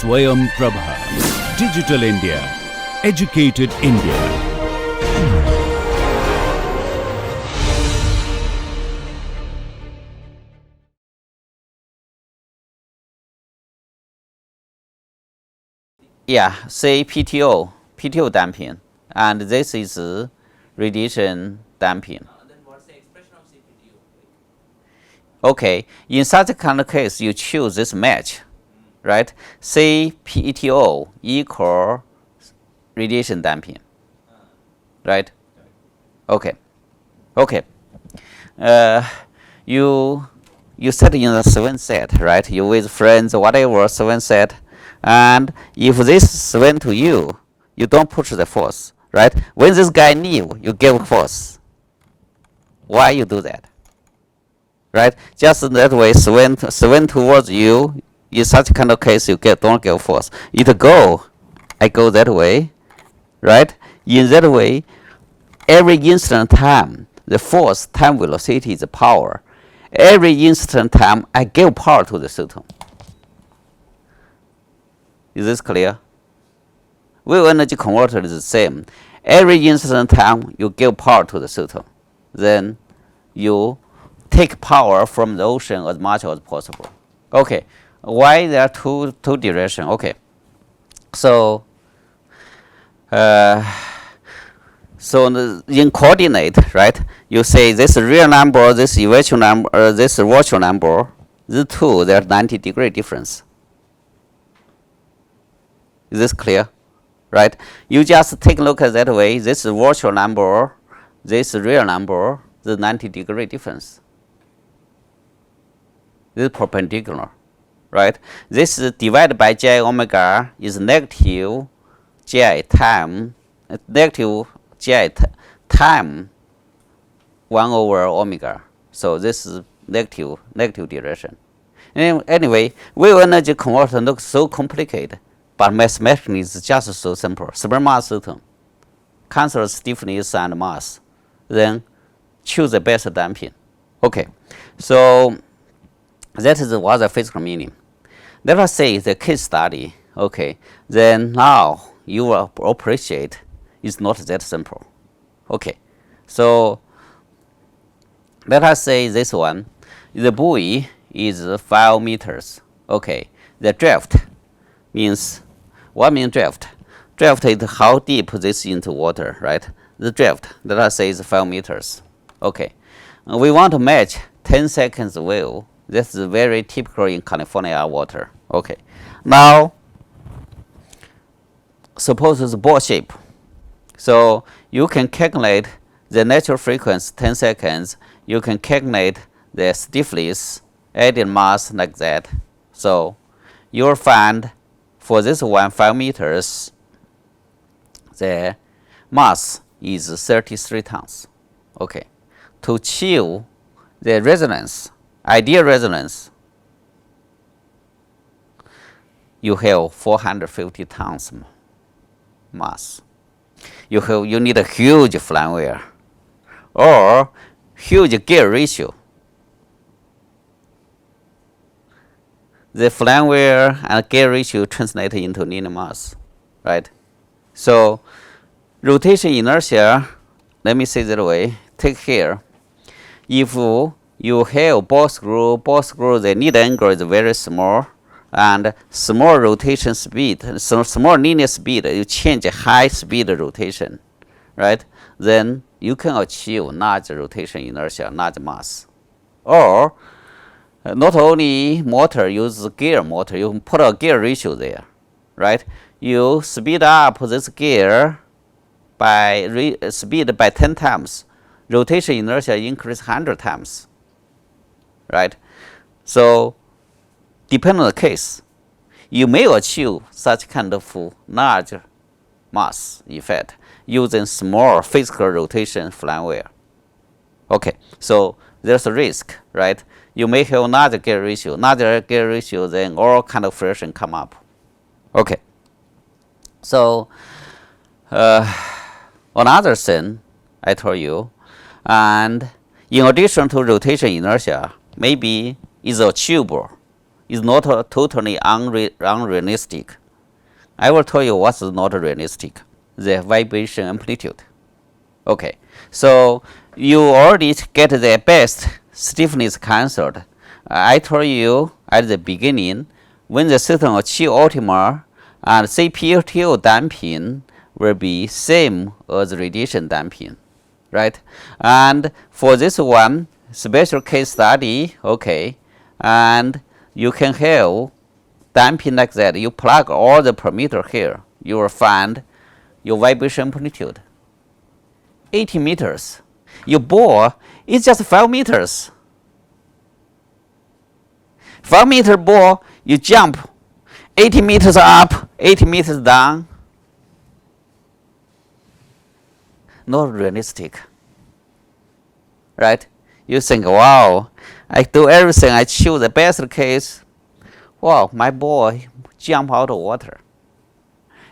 SwayamPrabha. Digital India. Educated India. Yeah, say PTO damping, and this is radiation damping. Then what's the expression of CPTO? Okay, in such a kind of case, you choose this match, right? Say PTO equal radiation damping, right? Okay, okay. You set in the swing set, right? You with friends, whatever swing set, and if this swing to you, you don't push the force, right? When this guy leave, you give force. Why you do that? Right? Just that way, swing towards you. In such kind of case, you don't give force. It go, I go that way, right? In that way, every instant time, the force, time velocity is the power. Every instant time, I give power to the system. Is this clear? Wave energy converter is the same. Every instant time, you give power to the system. Then you take power from the ocean as much as possible. Okay, why there are two directions? Okay, so in coordinate, right? You say this real number, this virtual number, this virtual number, the two, there are 90-degree difference. Is this clear? Right? You just take a look at that way. This virtual number, this real number, the 90-degree difference. This is perpendicular, right? This is divided by j omega is negative j time, time 1 over omega. So this is negative direction. Anyway, wave energy converter looks so complicated, but mathematically it's just so simple. Small mass system, cancel stiffness and mass, then choose the best damping. Okay, so that is what the physical meaning. Let us say the case study. Okay, then now you will appreciate it's not that simple. Okay, so let us say this one. The buoy is 5 meters. Okay, the draft means, what means draft? Draft is how deep this into water, right? The draft, let us say, is 5 meters. Okay, we want to match 10 seconds wave. This is very typical in California water. Okay, now suppose it's ball shape. So you can calculate the natural frequency 10 seconds. You can calculate the stiffness, added mass like that. So you will find for this one 5 meters, the mass is 33 tons. Okay, to achieve the resonance, ideal resonance, you have 450 tons mass. You need a huge flying wheel or huge gear ratio. The flying wheel and gear ratio translate into linear mass, right? So rotation inertia, let me say that way, take care. If you have ball screw, the lead angle is very small, and small rotation speed, so small linear speed, you change high speed rotation, right? Then you can achieve large rotation inertia, large mass. Or not only motor, use gear motor, you can put a gear ratio there, right? You speed up this gear by speed by 10 times, rotation inertia increase 100 times, right? So depending on the case, you may achieve such kind of large mass effect using small physical rotation flying wheel. Okay, so there's a risk, right? You may have larger gear ratio, then all kind of friction come up. Okay, so another thing I told you, and in addition to rotation inertia, maybe is achievable is not totally unrealistic. I will tell you what's not realistic. The vibration amplitude. Okay, so you already get the best stiffness cancelled. I told you at the beginning, when the system achieve optimal and CPTO damping will be same as radiation damping, right? And for this one, special case study, okay, and you can have damping like that. You plug all the parameter here, you will find your vibration amplitude 80 meters. Your bore is just 5 meters. 5 meter bore, you jump 80 meters up, 80 meters down. Not realistic, right? You think, wow, I do everything, I choose the best case. Wow, my boy jump out of water.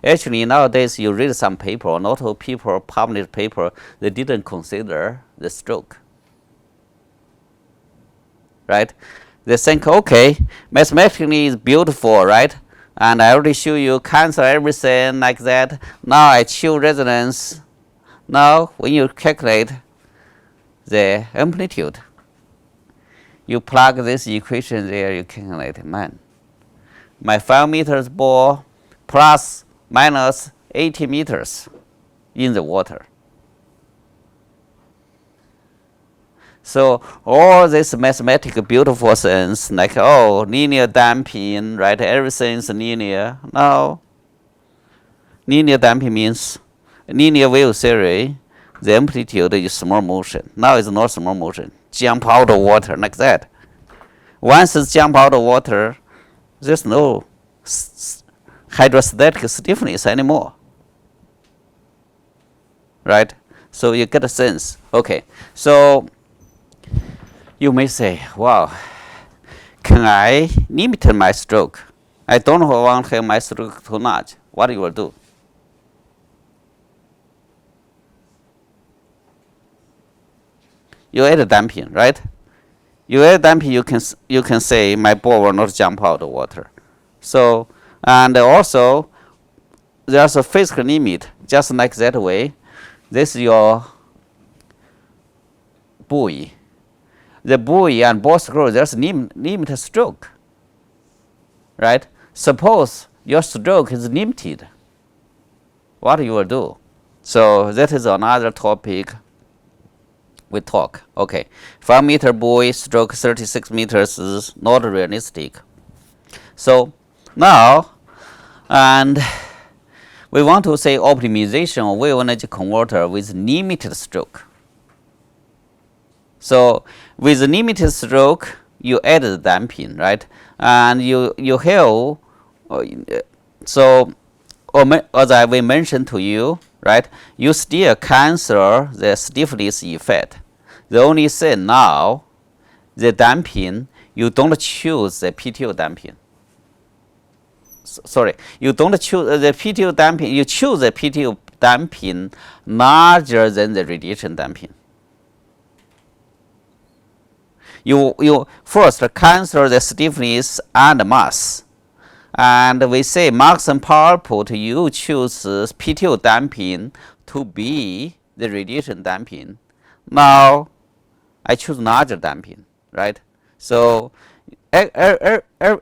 Actually, nowadays you read some paper, not all people published paper, they didn't consider the stroke, right? They think, okay, mathematically is beautiful, right? And I already show you cancel everything like that. Now I choose resonance. Now when you calculate the amplitude, you plug this equation there, you calculate, man, my 5 meters bore plus minus 80 meters in the water. So all this mathematical beautiful things like, oh, linear damping, right? Everything's linear. No. Linear damping means linear wave theory, the amplitude is small motion. Now it's not small motion. Jump out of water like that. Once it's jump out of water, there's no hydrostatic stiffness anymore. Right? So you get a sense. Okay. So you may say, wow, can I limit my stroke? I don't want to have my stroke too much. What you will do? You add damping, right? You add damping, you can say my ball will not jump out of water. So, and also there's a physical limit, just like that way. This is your buoy. The buoy and ball screw, there's limited stroke, right? Suppose your stroke is limited. What you will do? So that is another topic we talk. Okay, 5 meter buoy, stroke 36 meters is not realistic. So now, and we want to say optimization of wave energy converter with limited stroke. So with limited stroke, you add the damping, right? And you have, so as we mentioned to you, right? You still cancel the stiffness effect. The only thing now, the damping, you don't choose the PTO damping. Sorry, you don't choose the PTO damping, you choose the PTO damping larger than the radiation damping. You first cancel the stiffness and mass. And we say maximum power output, you choose PTO damping to be the radiation damping. Now, I choose larger damping, right? So,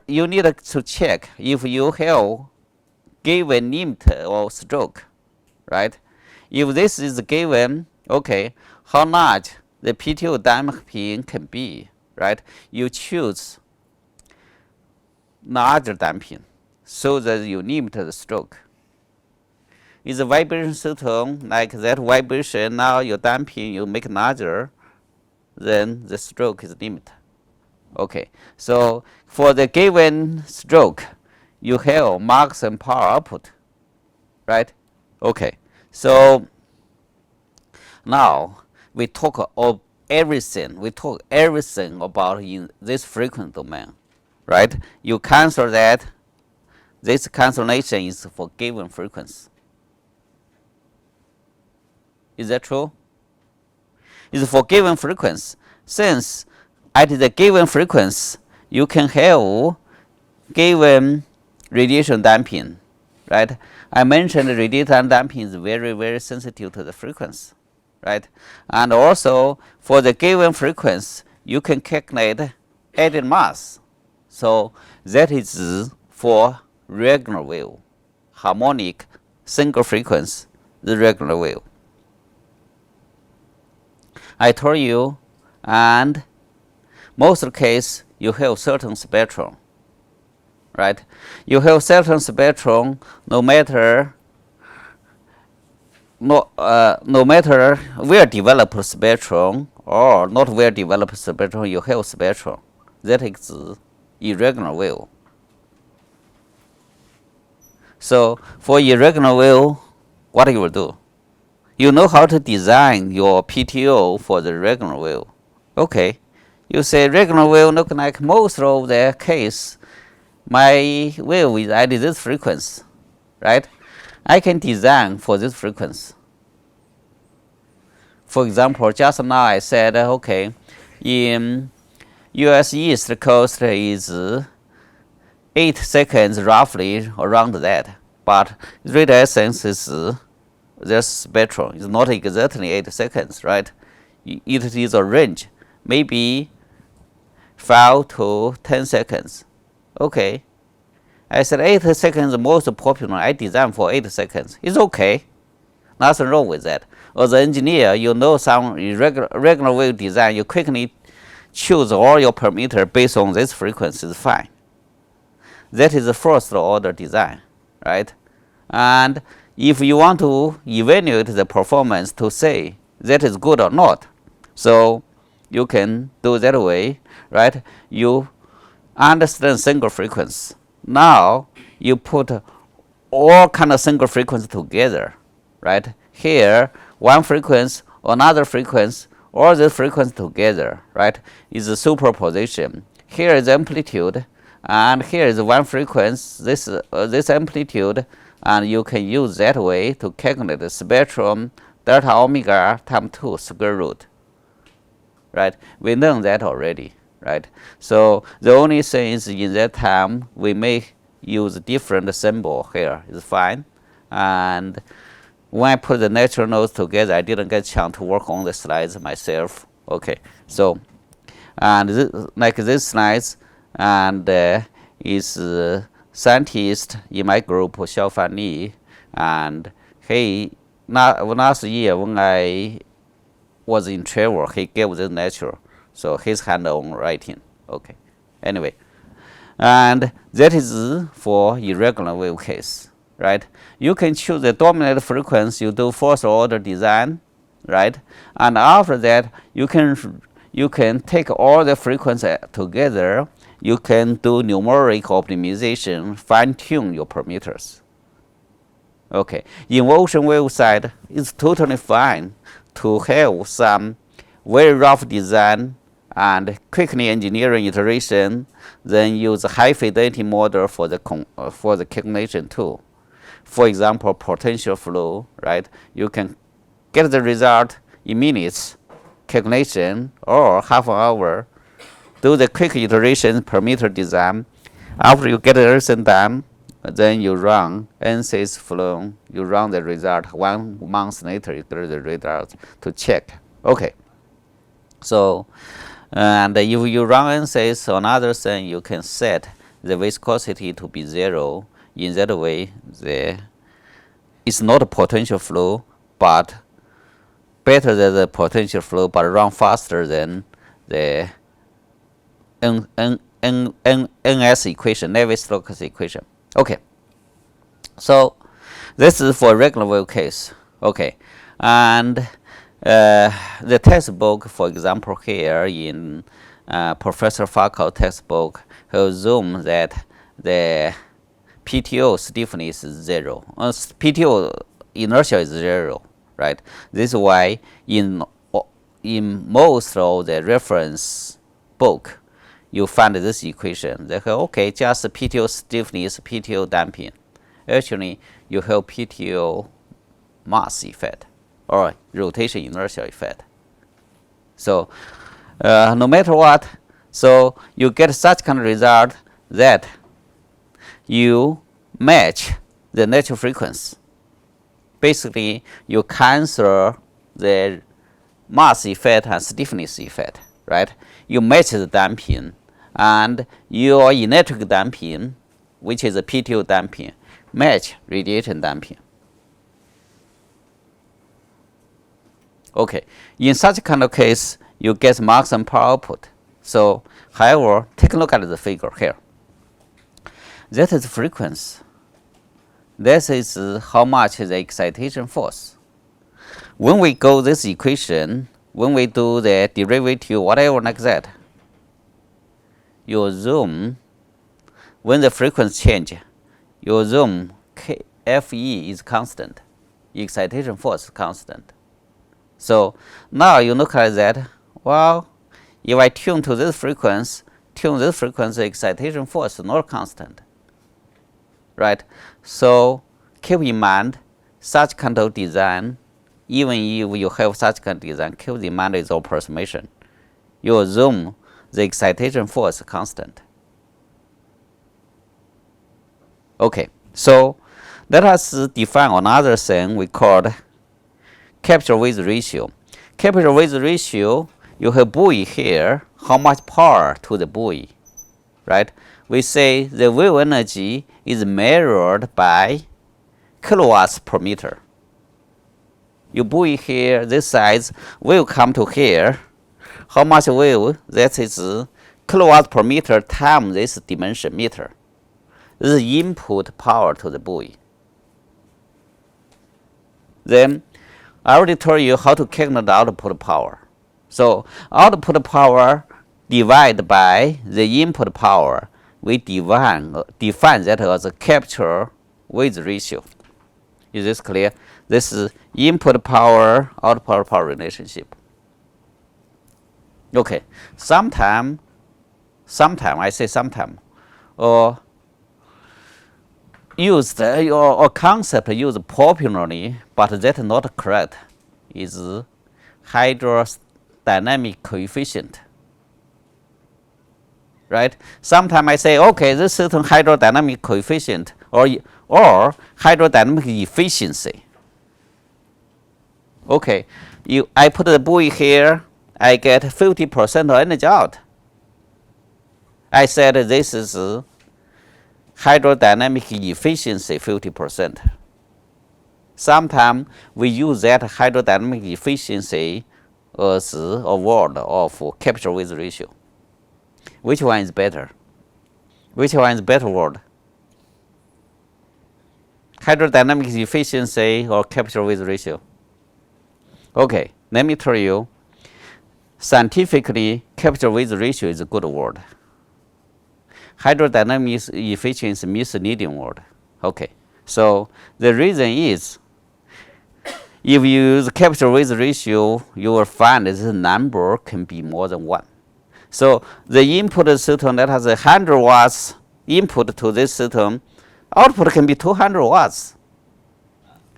you need to check if you have given limit or stroke, right? If this is given, okay, how large the PTO damping can be, right? You choose larger damping so that you limit the stroke. Is a vibration system like that vibration, now your damping you make larger, then the stroke is limited. Okay, so for the given stroke, you have maximum power output, right? Okay, so now we talk of everything. We talk everything about in this frequency domain, right? You cancel that. This cancellation is for given frequency. Is that true? It's for given frequency. Since at the given frequency, you can have given radiation damping, right? I mentioned radiation damping is very, very sensitive to the frequency, right? And also for the given frequency, you can calculate added mass. So that is for regular wave, harmonic single frequency, the regular wave. I told you, and most of the case you have certain spectrum, right? You have certain spectrum no matter no matter well developed spectrum or not well developed spectrum, you have spectrum that is irregular wave. So for irregular wave, what you will do? You know how to design your PTO for the regular wave. Okay, you say regular wave look like most of the case, my wave is at this frequency, right? I can design for this frequency. For example, just now I said, okay, in US East Coast is 8 seconds roughly around that, but radio essence is the spectrum is not exactly 8 seconds, right? It is a range, maybe 5 to 10 seconds. Okay, I said 8 seconds most popular. I designed for 8 seconds. It's okay, nothing wrong with that. As an engineer, you know some regular wave design. You quickly choose all your parameters based on this frequency is fine. That is the first order design, right? And if you want to evaluate the performance to say that is good or not, so you can do that way, right? You understand single frequency. Now you put all kind of single frequency together, right? Here, one frequency, another frequency, all the frequency together, right, is a superposition. Here is amplitude, and here is one frequency, this amplitude, and you can use that way to calculate the spectrum delta omega times 2 square root, right? We know that already, right? So the only thing is in that time we may use different symbol here is fine. And when I put the natural nodes together, I didn't get a chance to work on the slides myself. Okay, so and like this slides, and is scientist in my group, Xiaofan Li, and he last year when I was in travel, he gave the natural, so his hand on writing. Okay, anyway, and that is for irregular wave case, right? You can choose the dominant frequency. You do first order design, right? And after that, you can take all the frequency together. You can do numeric optimization, fine tune your parameters. Okay, in ocean wave side, it's totally fine to have some very rough design and quickly engineering iteration, then use a high fidelity model for the calculation too. For example, potential flow, right? You can get the result in minutes calculation or half an hour. Do the quick iteration parameter design. After you get everything done, then you run NCERT flow. You run the result 1 month later. You get the result to check. Okay. So, and if you run NCERT, another thing you can set the viscosity to be 0. In that way, it's not a potential flow, but better than the potential flow, but run faster than the NS equation, Navier-Stokes equation. Okay, so this is for regular wave case. Okay, and the textbook, for example, here in Professor Falco textbook, he assumes that the PTO stiffness is 0. PTO inertia is 0, right? This is why in most of the reference book, you find this equation. They have, okay, just PTO stiffness, PTO damping. Actually, you have PTO mass effect or rotation inertia effect. So no matter what, so you get such kind of result that you match the natural frequency. Basically, you cancel the mass effect and stiffness effect, right? You match the damping, and your electric damping, which is a PTO damping, match radiation damping. Okay, in such kind of case, you get maximum power output. So, however, take a look at the figure here. That is frequency. This is how much is the excitation force. When we go this equation, when we do the derivative, whatever like that, you assume when the frequency change, you assume Fe is constant, excitation force is constant. So now you look at that, well, if I tune to this frequency, excitation force is not constant, right? So keep in mind such kind of design, even if you have such kind of design, keep in mind its approximation. You assume the excitation force is constant. Okay, so let us define another thing we called capture width ratio. Capture width ratio, you have buoy here, how much power to the buoy, right? We say the wave energy is measured by kilowatts per meter. You buoy here, this size will come to here. How much wave? That is kilowatts per meter times this dimension meter. This is input power to the buoy. Then I already told you how to calculate the output power. So output power divided by the input power, we define that as a capture width ratio. Is this clear? This is input power, output power relationship. Okay, sometime, I say sometime, or used or concept used popularly, but that is not correct, is hydrodynamic coefficient. Right? Sometimes I say, okay, this certain hydrodynamic coefficient or hydrodynamic efficiency. Okay, I put the buoy here, I get 50% energy out. I said this is hydrodynamic efficiency 50%. Sometimes we use that hydrodynamic efficiency as a word of capture width ratio. Which one is better? Which one is better word? Hydrodynamic efficiency or capture width ratio? Okay, let me tell you. Scientifically, capture width ratio is a good word. Hydrodynamic efficiency is a misleading word. Okay, so the reason is, if you use capture width ratio, you will find this number can be more than 1. So the input system that has 100 watts input to this system, output can be 200 watts.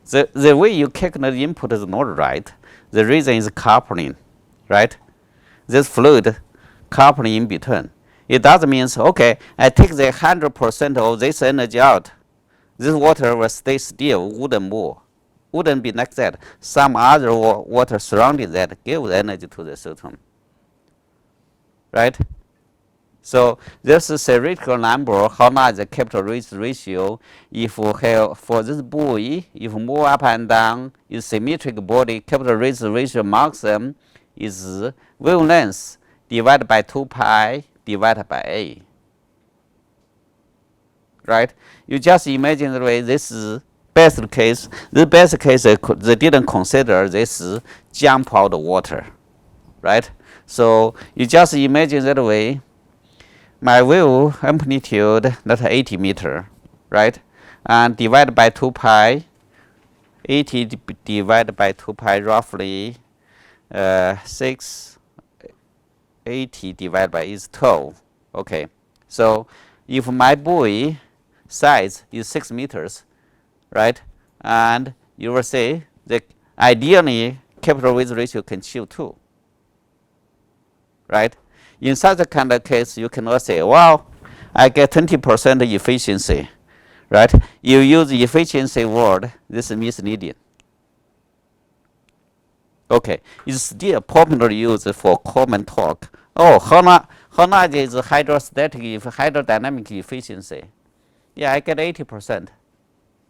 The way you calculate the input is not right. The reason is coupling, right? This fluid coupling in between. It does means, okay, I take the 100% of this energy out. This water will stay still, wouldn't move. Wouldn't be like that. Some other water surrounding that gives energy to the system. Right? So this is a theoretical number, how much the capture width ratio, if we have for this buoy, if move up and down, is symmetric body, capture width ratio maximum is wavelength divided by 2 pi divided by A. Right? You just imagine the way this is best case. The best case, they didn't consider this jump out of water. Right? So you just imagine that way. My wave amplitude, that's 80 meter, right? And divided by 2 pi, 80 divided by 2 pi, roughly 80 divided by is 12. Okay, so if my buoy size is 6 meters, right? And you will say that ideally capture width ratio can achieve 2, right? In such a kind of case, you cannot say, well, I get 20% efficiency. right? You use efficiency word, this is misleading. Okay, it's still popular use for common talk. Oh, how much is hydrostatic hydrodynamic efficiency? Yeah, I get 80%,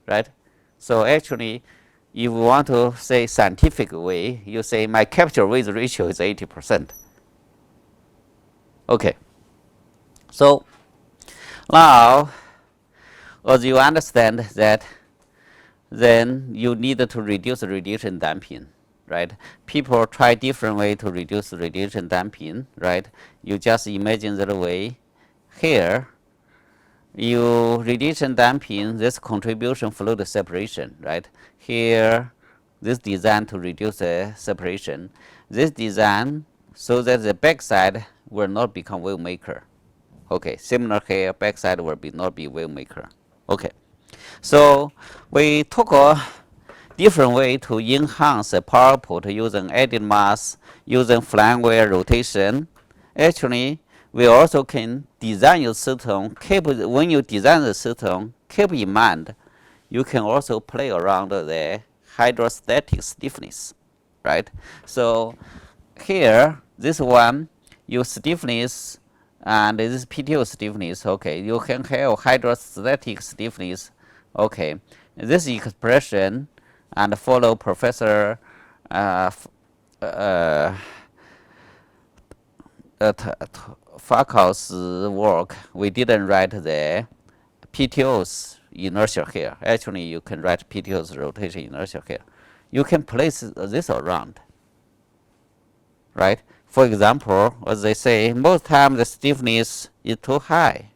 right? So actually, if you want to say scientific way, you say my capture weight ratio is 80%. Okay. So now, as you understand that, then you need to reduce radiation damping, right? People try different way to reduce radiation damping, right? You just imagine that way. Here, you radiation damping this contribution fluid separation, right? Here, this design to reduce the separation. This design so that the backside will not become wave maker. Okay, similar here, backside will not be wave maker. Okay, so we took a different way to enhance the power output using added mass, using flywheel rotation. Actually, we also can design your system. When you design the system, keep in mind, you can also play around the hydrostatic stiffness, right? So here, this one, your stiffness and this PTO stiffness, okay, you can have hydrostatic stiffness, okay. This expression and follow Professor Falco's work. We didn't write the PTO's inertia here. Actually, you can write PTO's rotation inertia here. You can place this around, right? For example, as they say, most time the stiffness is too high.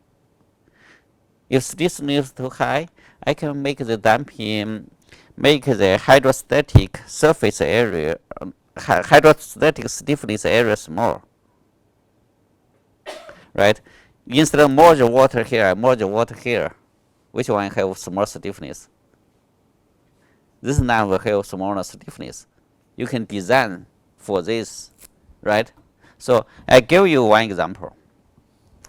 If stiffness is too high, I can make the damping, make the hydrostatic surface area, hydrostatic stiffness area small, right? Instead of merge water here, I merge water here. Which one have small stiffness? This now will have smaller stiffness. You can design for this, right? So I give you one example.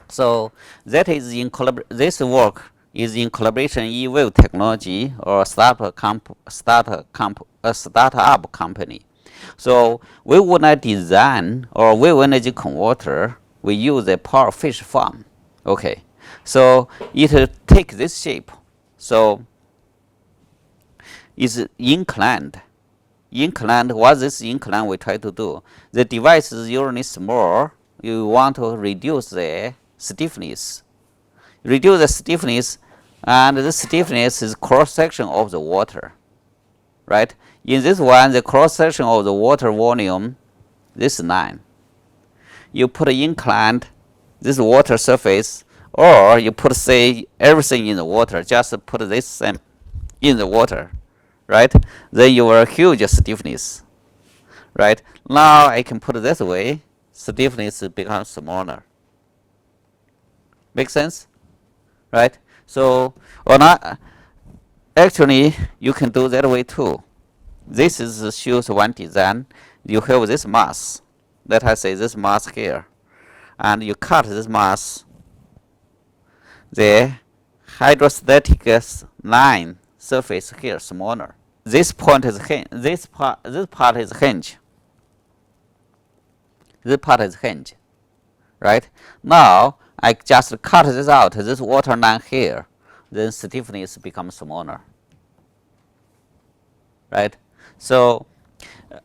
So that is in this work is in collaboration E-Wave technology or startup company. So we would not design or wave energy converter. We use a power fish farm. Okay, so it take this shape. So it's inclined. What this inclined we try to do? The device is usually small. You want to reduce the stiffness. Reduce the stiffness, and the stiffness is cross section of the water, right? In this one, the cross section of the water volume, this 9. You put inclined this water surface, or you put say everything in the water. Just put this in the water, right? Then you will huge stiffness, right? Now I can put it this way. Stiffness becomes smaller. Make sense, right? So, or not. Actually, you can do that way too. This is shows one design. You have this mass. Let us say this mass here, and you cut this mass. The hydrostatic line surface here smaller. This point is this part is hinge. This part is hinge, right? Now I just cut this out. This water line here, then stiffness becomes smaller, right? So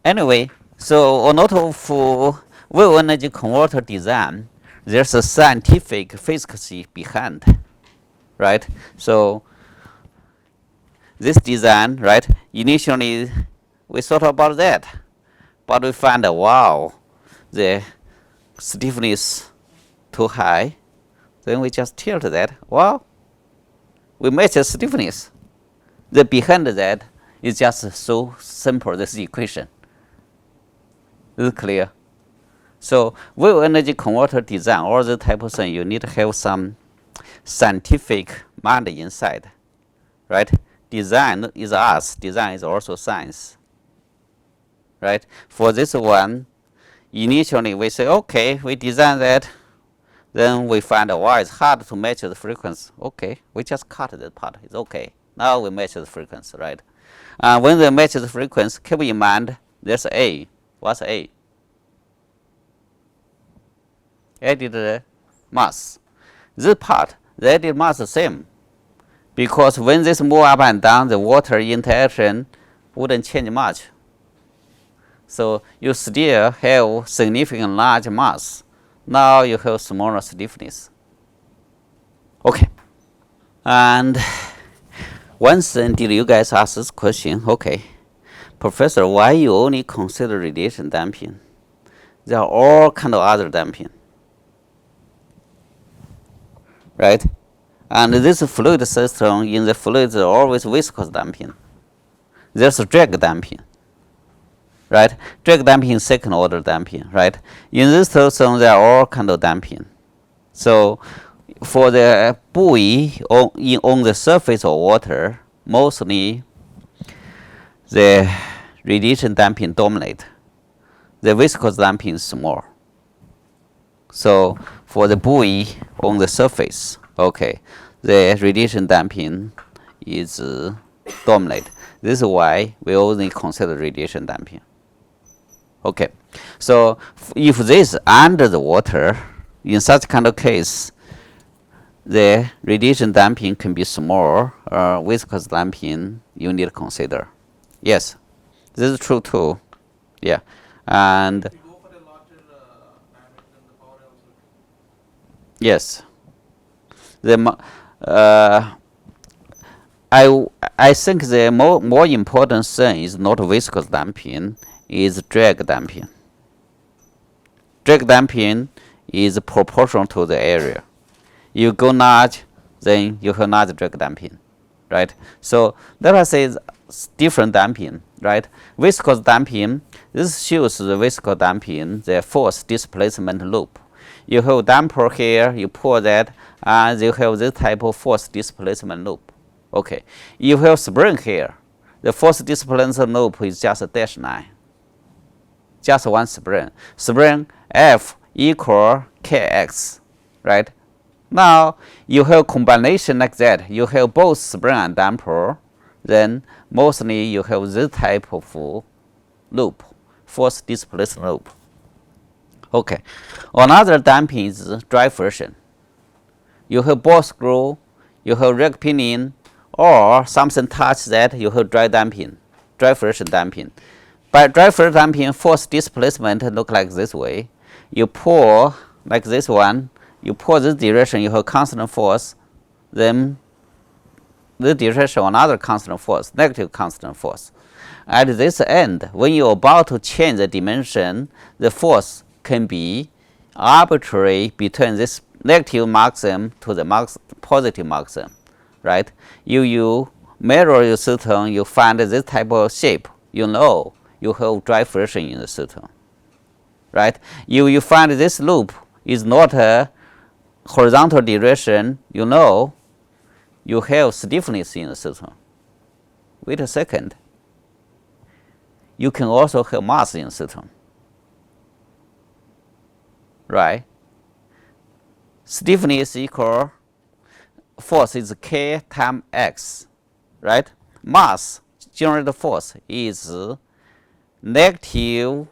anyway, so not for wave energy converter design, there's a scientific physics behind, right? So this design, right? Initially, we thought about that, but we find that wow, the stiffness too high. Then we just tilt that. Well, we match the stiffness. The behind that is just so simple. This equation. This is clear. So wave energy converter design, all the type of thing, you need to have some scientific mind inside, right? Design is us. Design is also science, right? For this one, initially we say, okay, we design that. Then we find out why it's hard to match the frequency. Okay, we just cut that part. It's okay. Now we match the frequency, right? When they match the frequency, keep in mind there's A. What's A? Added mass. This part, the added mass is the same. Because when this move up and down, the water interaction wouldn't change much. So you still have significant large mass. Now you have smaller stiffness. Okay. And once until you guys ask this question, okay, Professor, why you only consider radiation damping? There are all kind of other damping. Right? And this fluid system, in the fluids are always viscous damping. There's drag damping. Right? Drag damping is second order damping, right? In this system, there are all kind of damping. So for the buoy on the surface of water, mostly the radiation damping dominate. The viscous damping is small. So for the buoy on the surface, okay, the radiation damping is dominate. This is why we only consider radiation damping. Okay, so if this under the water, in such kind of case, the radiation damping can be small, or viscous damping you need to consider. Yes, this is true too. Yeah, and If you go for a larger diameter, then the power also. yes, I think the more important thing is not viscous damping, is drag damping. Drag damping is proportional to the area. You go large, then you have large drag damping, right? So let us say different damping, right? Viscous damping, this shows the viscous damping, the force displacement loop. You have damper here, you pour that, and you have this type of force displacement loop. Okay, you have spring here. The force displacement loop is just a dash line. Just one spring. Spring F equal Kx, right? Now you have combination like that. You have both spring and damper. Then mostly you have this type of loop, force displacement loop. Okay. Another damping is dry friction. You have ball screw, you have rag pinion, or something touch that, you have dry damping, dry friction damping. By dry friction damping, force displacement look like this way. You pour like this one, you pour this direction, you have constant force, then this direction another constant force, negative constant force. At this end, when you're about to change the dimension, the force can be arbitrary between this negative maximum to the positive maximum, right? You measure your system, you find this type of shape, you know you have dry friction in the system, right? You find this loop is not a horizontal direction, you know you have stiffness in the system. Wait a second. You can also have mass in the system, right? Stiffness equal force is K times X, right? Mass, generated force, is negative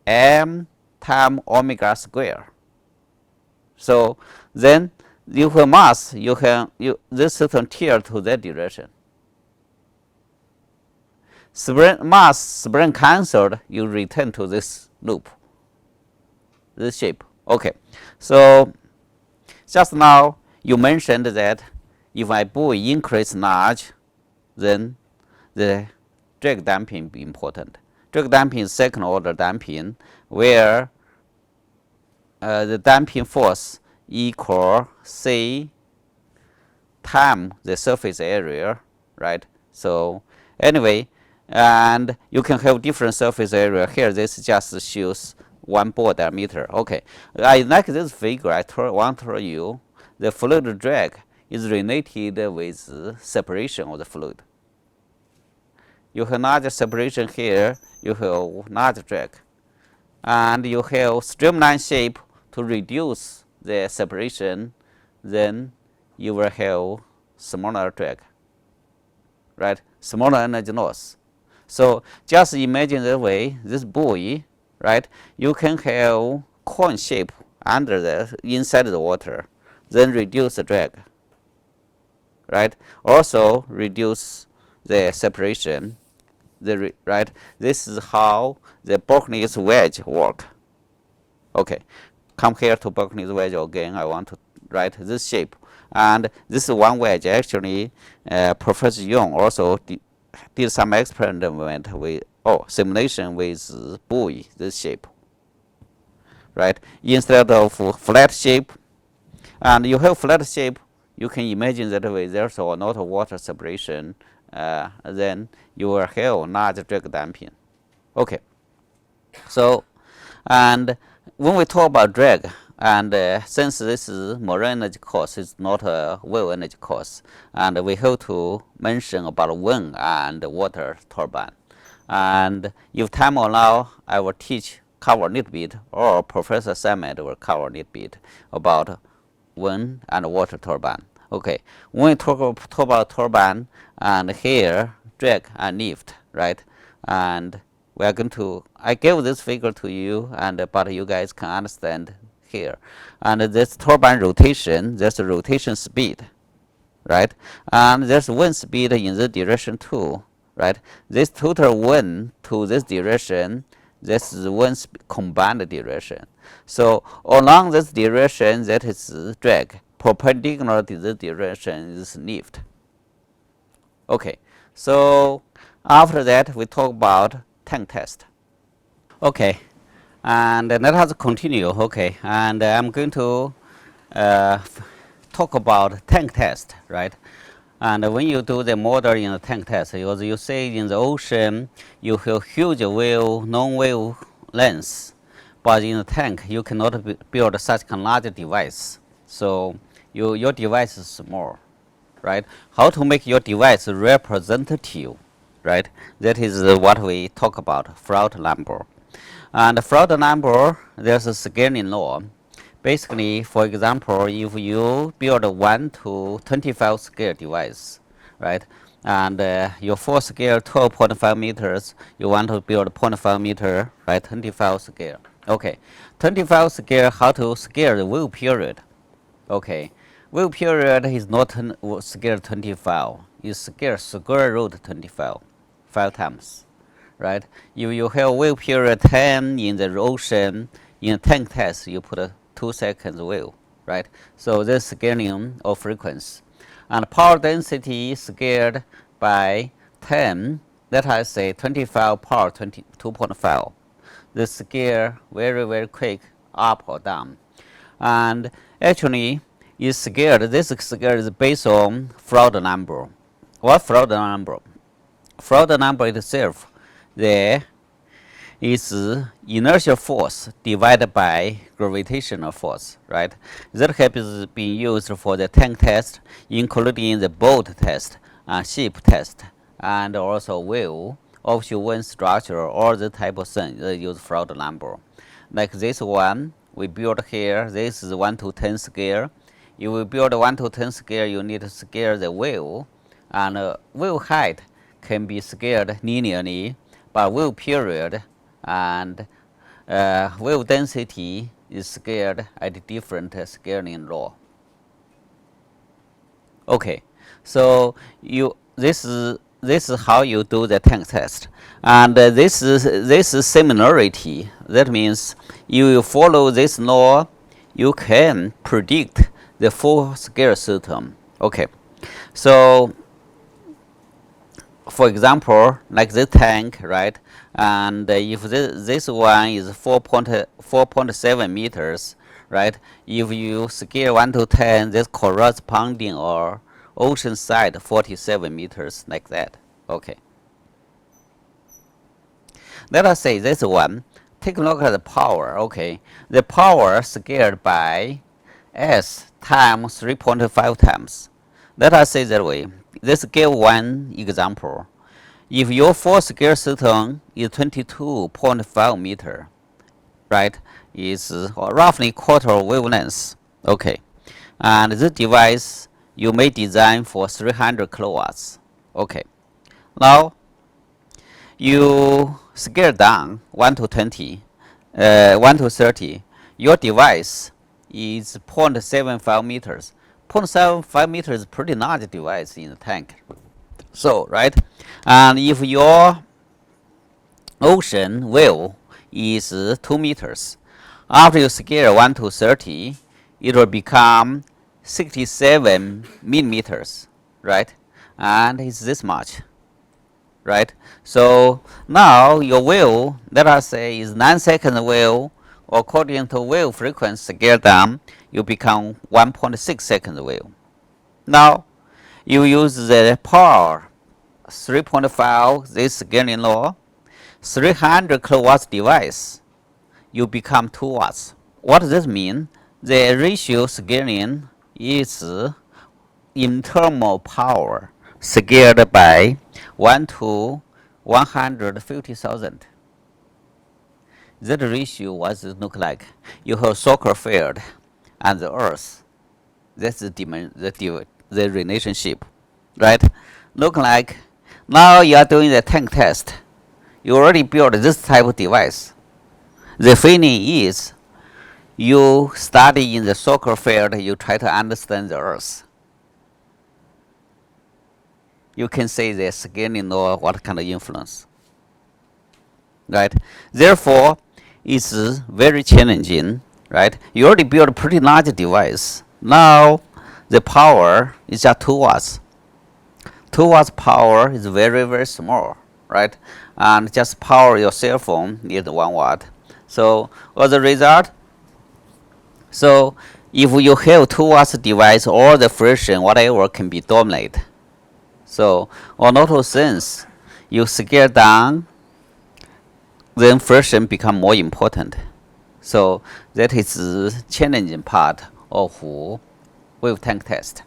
M times omega square. So then you have mass, this system tilt to that direction. Spring cancelled, you return to this loop, this shape. Okay, so just now you mentioned that if my buoy increase large, then the drag damping be important. Drag damping is second order damping, where the damping force equal C times the surface area, right? So anyway, and you can have different surface area. Here this just shows one bore diameter. Okay, I like this figure. I want to tell you the fluid drag is related with separation of the fluid. You have large separation here, you have large drag, and you have streamline shape to reduce the separation, then you will have smaller drag, right? Smaller energy loss. So just imagine that way, this buoy, right? You can have cone shape under the inside the water, then reduce the drag, right? Also reduce the separation, right? This is how the Berkeley's wedge work. Okay, come here to Berkeley's wedge again. I want to write this shape, and this is one wedge. Actually, Professor Young also did some experiment with simulation with buoy, this shape, right? Instead of flat shape, and you have flat shape, you can imagine that way there's a lot of water separation. Then you will have large drag damping. Okay. So, and when we talk about drag, and since this is marine energy cost, it's not a wave energy cost, and we have to mention about wind and water turbine. And if time allow, I will cover a little bit, or Professor Samet will cover a little bit about wind and water turbine. Okay, when we talk about turbine, and here drag and lift, right? And we are going to, I gave this figure to you, and but you guys can understand here. And this turbine rotation, there's a rotation speed, right? And there's wind speed in this direction too, right? This total wind to this direction, this is wind combined direction. So along this direction, that is drag. Perpendicular to this direction is lift. Okay, so after that we talk about tank test. Okay, and let us continue. Okay, and I'm going to talk about tank test, right? And when you do the model in the tank test, as you say in the ocean, you have huge wave, non-wave length, but in the tank you cannot build such a large device. So your device is small, right? How to make your device representative, right? That is what we talk about, Froude number. And Froude number, there's a scaling law. Basically, for example, if you build a 1 to 25 scale device, right? And your 4 scale 12.5 meters, you want to build 0.5 meter, right? 25 scale. Okay, 25 scale, how to scale the wave period? Okay, wave period is not scale 25, it's scale square root 25, 5 times, right? If you have wave period 10 in the ocean, in tank test, you put a 2 seconds wave, right? So this scaling of frequency. And power density scaled by 10, let us say 25 power 2.5. The scale very, very quick, up or down. And actually, is scaled, this scale is based on Froude number. What Froude number? Froude number itself, there is inertial force divided by gravitational force, right? That has been used for the tank test, including the boat test, ship test, and also whale, offshore wind structure, all the type of things that use Froude number. Like this one, we build here, this is 1 to 10 scale. If we build 1 to 10 scale, you need to scale the wave, and wave height can be scaled linearly, but wave period and wave density is scaled at different scaling law. Okay, so this is how you do the tank test, and this is similarity. That means you follow this law, you can predict the full scale system. Okay, so for example, like this tank, right? And if this one is 4.7 meters, right? If you scale 1 to 10, this corresponding or ocean side 47 meters, like that. Okay. Let us say this one. Take a look at the power. Okay, the power scaled by S times 3.5 times. Let us say that way. Let's give one example. If your full scale system is 22.5 meter, right, is roughly quarter wavelength. Okay, and this device you may design for 300 kilowatts. Okay, now you scale down 1 to 20, 1 to 30. Your device is 0.75 meters. 0.75 meters is pretty large device in the tank. So, right, and if your ocean well is 2 meters, after you scale 1 to 30, it will become 67 millimeters, right? And it's this much, right? So now your well, let us say, is 9-second well. According to well frequency scale down, you become 1.6 second well. Now you use the power 3.5, this scaling law, 300 kilowatts device, you become 2 watts. What does this mean? The ratio scaling is internal power scaled by 1 to 150,000. That ratio, what does it look like? You have soccer field and the earth. That's the relationship, right? Look like now you are doing the tank test. You already built this type of device. The feeling is you study in the soccer field, you try to understand the earth. You can say the scaling law, what kind of influence, right? Therefore, it's very challenging, right? You already built a pretty large device. Now, the power is just 2 watts. 2 watts power is very, very small, right? And just power your cell phone needs 1 watt. So, as a result, so if you have 2 watts device, all the friction, whatever, can be dominated. So, on auto sense, you scale down, then friction become more important. So that is the challenging part of wave tank test.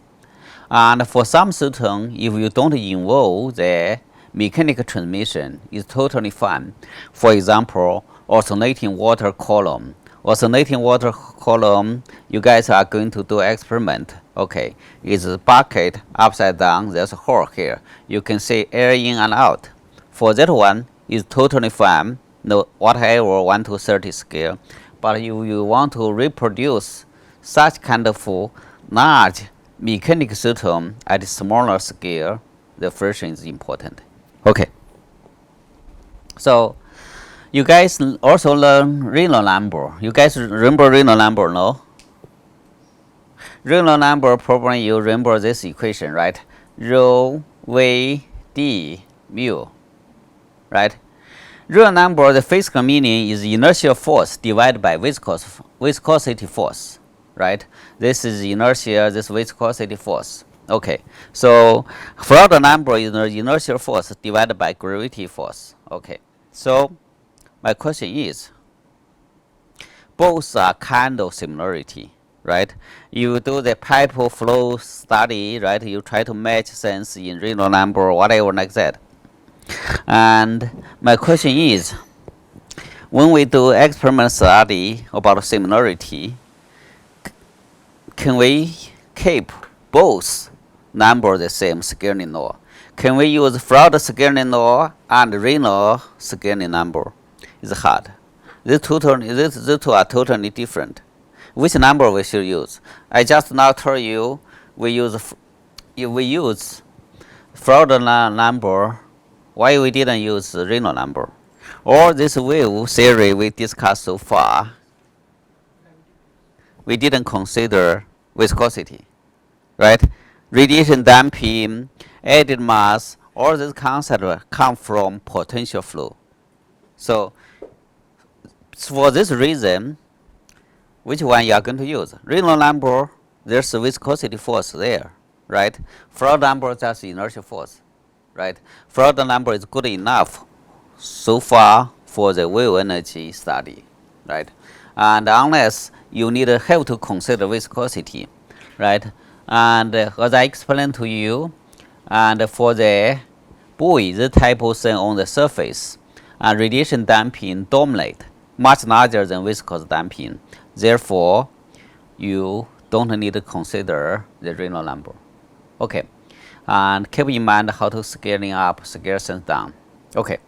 And for some system, if you don't involve the mechanical transmission, it's totally fine. For example, alternating water column. Alternating water column, you guys are going to do experiment. Okay, it's a bucket upside down, there's a hole here. You can see air in and out. For that one, it's totally fine, no whatever 1 to 30 scale. But if you want to reproduce such kind of large mechanical system at a smaller scale, the friction is important. Okay. So you guys also learn Reynolds number. You guys remember Reynolds number, no? Reynolds number, probably you remember this equation, right? Rho V D mu, right? Real number, the physical meaning is inertial force divided by viscosity force, right? This is inertia, this viscosity force. Okay, so for the number is the inertial force divided by gravity force. Okay, so my question is, both are kind of similarity, right? You do the pipe flow study, right? You try to match sense in Reynolds number or whatever like that. And my question is, when we do experiment study about similarity, can we keep both numbers the same scaling law? Can we use Freud scaling law and Reynolds scaling number? It's hard. These two are totally different. Which number we should use? I just now tell you we use Freud number. Why we didn't use Reynolds number? Or this wave theory we discussed so far, we didn't consider viscosity, right? Radiation damping, added mass, all these concepts come from potential flow. So for this reason, which one you are going to use? Reynolds number, there's a viscosity force there, right? Freud number, just inertial force, right? Freud number is good enough so far for the wave energy study, right? And unless you have to consider viscosity, right? And as I explained to you, and for the buoy, the type of thing on the surface, and radiation damping dominate much larger than viscous damping. Therefore, you don't need to consider the real number. Okay, and keep in mind how to scaling up, scale things down. Okay,